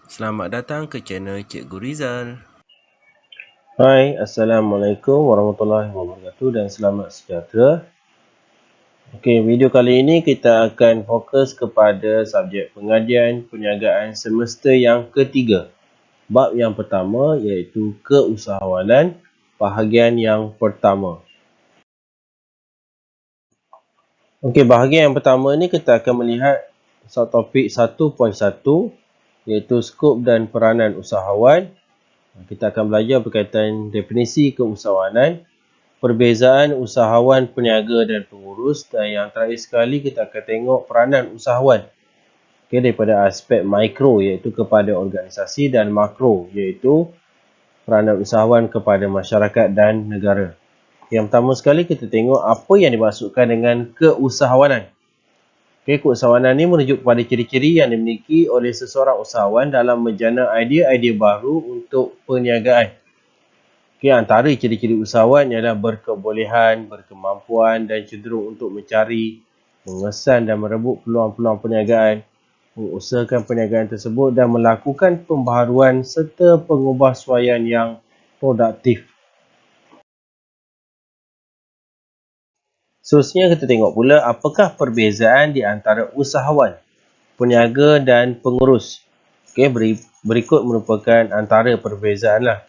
Selamat datang ke channel Cikgu Rizal. Hai, Assalamualaikum warahmatullahi wabarakatuh dan selamat sejahtera. Okey, video kali ini kita akan fokus kepada subjek pengajian perniagaan semester yang ketiga. Bab yang pertama iaitu keusahawanan, bahagian yang pertama. Okey, bahagian yang pertama ni kita akan melihat topik 1.1 iaitu skop dan peranan usahawan. Kita akan belajar berkaitan definisi keusahawanan, perbezaan usahawan, peniaga dan pengurus, dan yang terakhir sekali kita akan tengok peranan usahawan daripada aspek mikro iaitu kepada organisasi dan makro iaitu peranan usahawan kepada masyarakat dan negara. Yang pertama sekali kita tengok apa yang dimaksudkan dengan keusahawanan. Keusahawanan ini merujuk kepada ciri-ciri yang dimiliki oleh seseorang usahawan dalam menjana idea-idea baru untuk perniagaan. Antara ciri-ciri usahawan ialah berkebolehan, berkemampuan dan cenderung untuk mencari, mengesan dan merebut peluang-peluang perniagaan, mengusahakan perniagaan tersebut dan melakukan pembaharuan serta pengubahsuaian yang produktif. Seterusnya kita tengok pula apakah perbezaan di antara usahawan, peniaga dan pengurus. Berikut merupakan antara perbezaan lah.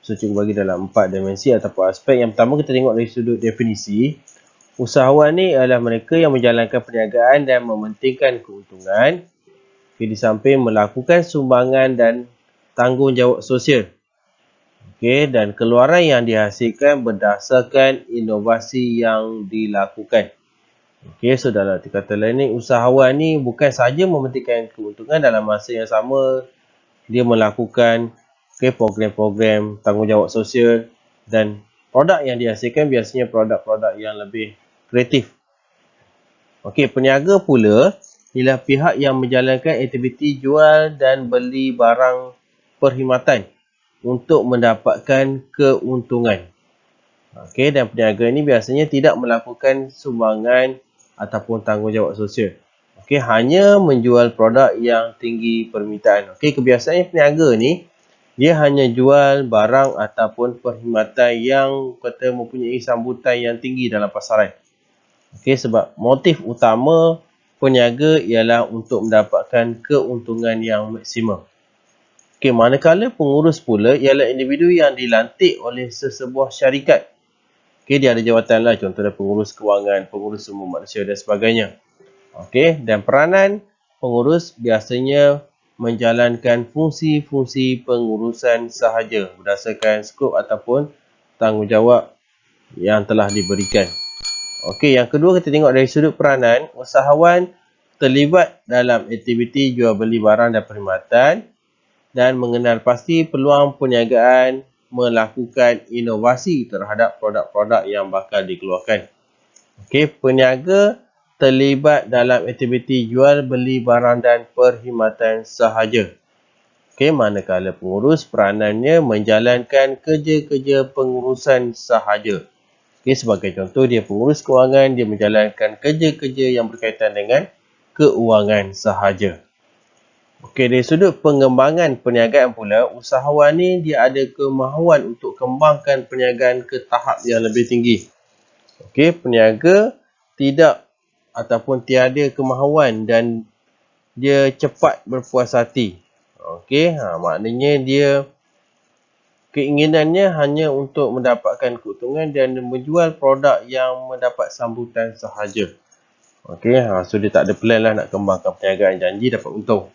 So, cikgu bagi dalam 4 dimensi ataupun aspek. Yang pertama kita tengok dari sudut definisi. Usahawan ni adalah mereka yang menjalankan perniagaan dan mementingkan keuntungan. Di samping melakukan sumbangan dan tanggungjawab sosial. Dan keluaran yang dihasilkan berdasarkan inovasi yang dilakukan. So dalam arti kata lain ni, usahawan ni bukan sahaja mementingkan keuntungan, dalam masa yang sama dia melakukan program-program tanggungjawab sosial dan produk yang dihasilkan biasanya produk-produk yang lebih kreatif. Peniaga pula ialah pihak yang menjalankan aktiviti jual dan beli barang perkhidmatan untuk mendapatkan keuntungan. Dan peniaga ini biasanya tidak melakukan sumbangan ataupun tanggungjawab sosial. Hanya menjual produk yang tinggi permintaan. Kebiasaannya peniaga ni dia hanya jual barang ataupun perkhidmatan yang kata mempunyai sambutan yang tinggi dalam pasaran. Sebab motif utama peniaga ialah untuk mendapatkan keuntungan yang maksimum. Manakala pengurus pula ialah individu yang dilantik oleh sesebuah syarikat. Dia ada jawatan lah, contohnya pengurus kewangan, pengurus sumber manusia dan sebagainya. Dan peranan pengurus biasanya menjalankan fungsi-fungsi pengurusan sahaja berdasarkan skop ataupun tanggungjawab yang telah diberikan. Yang kedua kita tengok dari sudut peranan, usahawan terlibat dalam aktiviti jual beli barang dan perkhidmatan dan mengenal pasti peluang perniagaan, melakukan inovasi terhadap produk-produk yang bakal dikeluarkan. Peniaga terlibat dalam aktiviti jual beli barang dan perkhidmatan sahaja. Manakala pengurus peranannya menjalankan kerja-kerja pengurusan sahaja. Sebagai contoh, dia pengurus kewangan, dia menjalankan kerja-kerja yang berkaitan dengan keuangan sahaja. Dari sudut pengembangan perniagaan pula, usahawan ni dia ada kemahuan untuk kembangkan perniagaan ke tahap yang lebih tinggi. Peniaga tidak ataupun tiada kemahuan dan dia cepat berpuas hati. Maknanya dia keinginannya hanya untuk mendapatkan keuntungan dan menjual produk yang mendapat sambutan sahaja. So dia tak ada plan lah nak kembangkan perniagaan, janji dapat untung.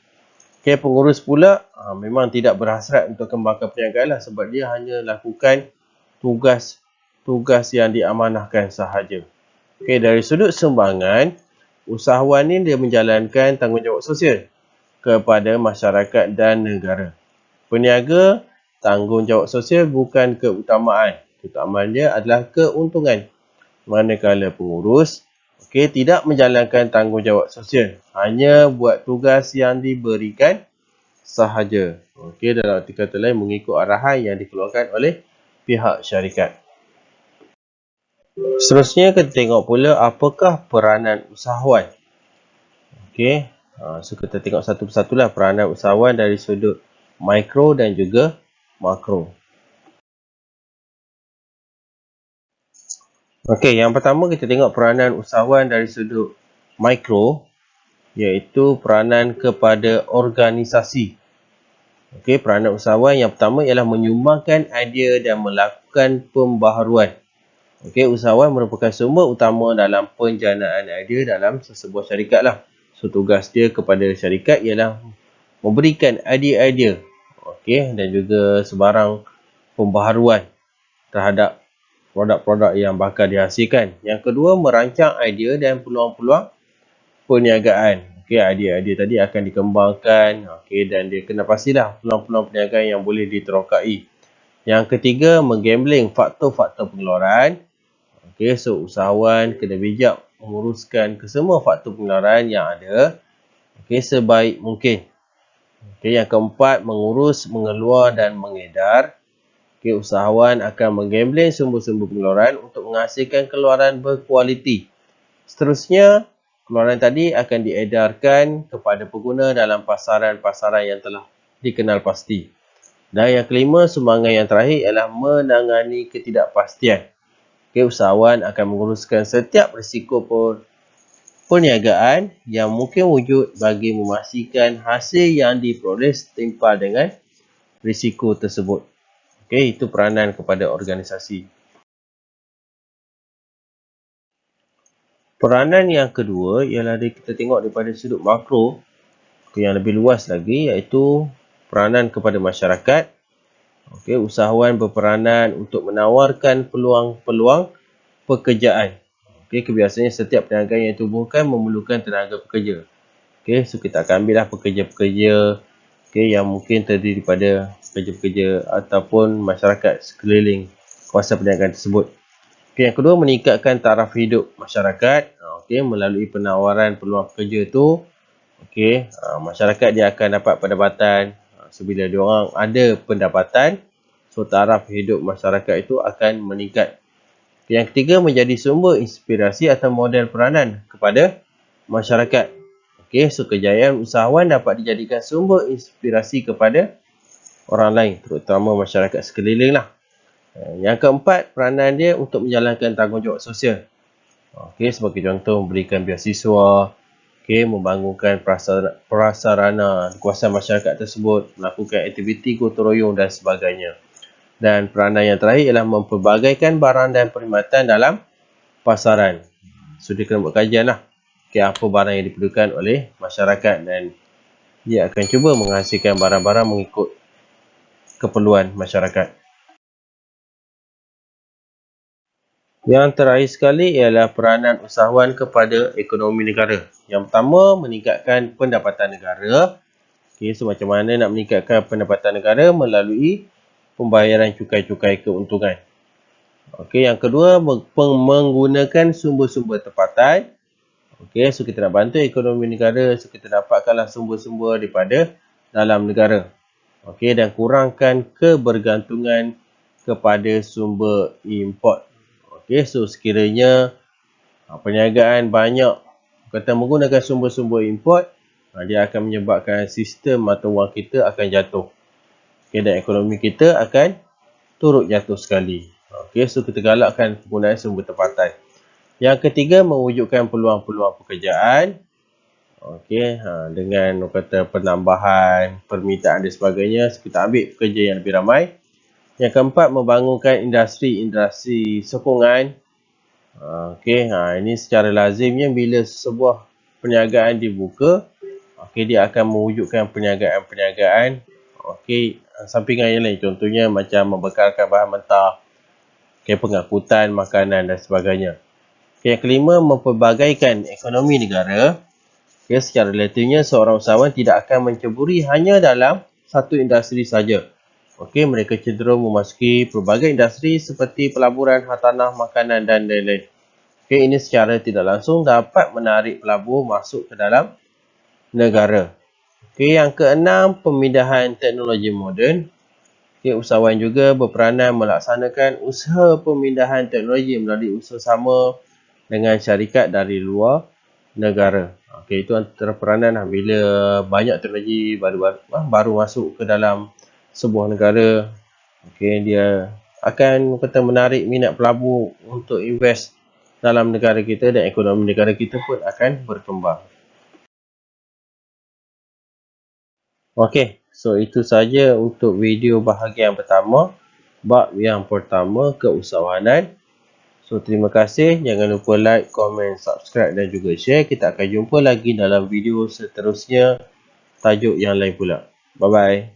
Pengurus pula memang tidak berhasrat untuk kembangkan perniagaan lah, sebab dia hanya lakukan tugas yang diamanahkan sahaja. Dari sudut sumbangan, usahawan ni dia menjalankan tanggungjawab sosial kepada masyarakat dan negara. Peniaga, tanggungjawab sosial bukan keutamaan. Keutamaan dia adalah keuntungan. Manakala pengurus tidak menjalankan tanggungjawab sosial, hanya buat tugas yang diberikan sahaja. Dalam arti kata lain, mengikut arahan yang dikeluarkan oleh pihak syarikat. Seterusnya kita tengok pula apakah peranan usahawan. So kita tengok satu persatu lah peranan usahawan dari sudut mikro dan juga makro. Okey, yang pertama kita tengok peranan usahawan dari sudut mikro, iaitu peranan kepada organisasi. Okey, peranan usahawan yang pertama ialah menyumbangkan idea dan melakukan pembaharuan. Okey, usahawan merupakan sumber utama dalam penjanaan idea dalam sesebuah syarikat lah. So, tugas dia kepada syarikat ialah memberikan idea-idea, okey, dan juga sebarang pembaharuan terhadap produk-produk yang bakal dihasilkan. Yang kedua, merancang idea dan peluang-peluang perniagaan. Okey, idea-idea tadi akan dikembangkan, okey, dan dia kena pastilah peluang-peluang perniagaan yang boleh diterokai. Yang ketiga, menggambling faktor-faktor pengeluaran. Okey, so usahawan kena bijak menguruskan kesemua faktor pengeluaran yang ada, okey, sebaik mungkin. Okey, yang keempat, mengurus, mengeluar dan mengedar. Okey, usahawan akan menggambling sumber-sumber pengeluaran untuk menghasilkan keluaran berkualiti. Seterusnya, keluaran tadi akan diedarkan kepada pengguna dalam pasaran-pasaran yang telah dikenal pasti. Dan yang kelima, sumbangan yang terakhir ialah menangani ketidakpastian. Okay, usahawan akan menguruskan setiap risiko perniagaan yang mungkin wujud bagi memastikan hasil yang diperoleh setimpal dengan risiko tersebut. Okay, itu peranan kepada organisasi. Peranan yang kedua ialah kita tengok daripada sudut makro yang lebih luas lagi, iaitu peranan kepada masyarakat. Okey, usahawan berperanan untuk menawarkan peluang-peluang pekerjaan. Okey, kebiasaannya setiap perniagaan yang ditubuhkan memerlukan tenaga pekerja. Okey, so kita akan ambillah pekerja-pekerja yang mungkin terdiri daripada pekerja-pekerja ataupun masyarakat sekeliling kawasan perniagaan tersebut. Okey, yang kedua, meningkatkan taraf hidup masyarakat. Okey, melalui penawaran peluang pekerja tu, okey, masyarakat dia akan dapat pendapatan. So, bila diorang ada pendapatan, so taraf hidup masyarakat itu akan meningkat. Yang ketiga, menjadi sumber inspirasi atau model peranan kepada masyarakat. Okey, so kejayaan usahawan dapat dijadikan sumber inspirasi kepada orang lain, terutama masyarakat sekeliling lah. Yang keempat, peranan dia untuk menjalankan tanggungjawab sosial. Okey, sebagai contoh, memberikan beasiswa, okey, membangunkan prasarana di kawasan masyarakat tersebut, melakukan aktiviti gotong royong dan sebagainya. Dan peranan yang terakhir ialah mempelbagaikan barang dan perkhidmatan dalam pasaran. So, dia kena buat kajian lah. Okay, apa barang yang diperlukan oleh masyarakat dan dia akan cuba menghasilkan barang-barang mengikut keperluan masyarakat. Yang terakhir sekali ialah peranan usahawan kepada ekonomi negara. Yang pertama, meningkatkan pendapatan negara. Okay, so macam mana nak meningkatkan pendapatan negara? Melalui pembayaran cukai-cukai keuntungan. Okey, yang kedua, menggunakan sumber-sumber tempatan. Okey, so kita nak bantu ekonomi negara, so kita dapatkanlah sumber-sumber daripada dalam negara. Okey, dan kurangkan kebergantungan kepada sumber import. Okey, so sekiranya perniagaan banyak kata menggunakan sumber-sumber import, dia akan menyebabkan sistem atau wang kita akan jatuh. Okay, dan ekonomi kita akan turut jatuh sekali. Okay, so kita galakkan penggunaan sumber tempatan. Yang ketiga, mewujudkan peluang-peluang pekerjaan. Okay, dengan kata penambahan permintaan dan sebagainya, so kita ambil pekerja yang lebih ramai. Yang keempat, membangunkan industri-industri sokongan. Okay, ini secara lazimnya bila sebuah perniagaan dibuka, okay, dia akan mewujudkan perniagaan-perniagaan, okay, sampingan yang lain. Contohnya macam membekalkan bahan mentah, okay, pengangkutan makanan dan sebagainya. Okay, yang kelima, mempelbagaikan ekonomi negara. Okay, secara relatifnya seorang usahawan tidak akan menceburi hanya dalam satu industri saja. Okay, mereka cenderung memasuki pelbagai industri seperti pelaburan, hartanah, makanan dan lain-lain. Okay, ini secara tidak langsung dapat menarik pelabur masuk ke dalam negara. Okay, yang keenam, pemindahan teknologi moden. Okay, usahawan juga berperanan melaksanakan usaha pemindahan teknologi melalui usaha sama dengan syarikat dari luar negara. Okey, itu antara peranan lah. Bila banyak teknologi baru masuk ke dalam sebuah negara, okey, dia akan kata menarik minat pelabur untuk invest dalam negara kita dan ekonomi negara kita pun akan berkembang. Okey, so itu saja untuk video bahagian pertama, bab yang pertama, keusahawanan. So terima kasih, jangan lupa like, komen, subscribe dan juga share. Kita akan jumpa lagi dalam video seterusnya, tajuk yang lain pula. Bye bye.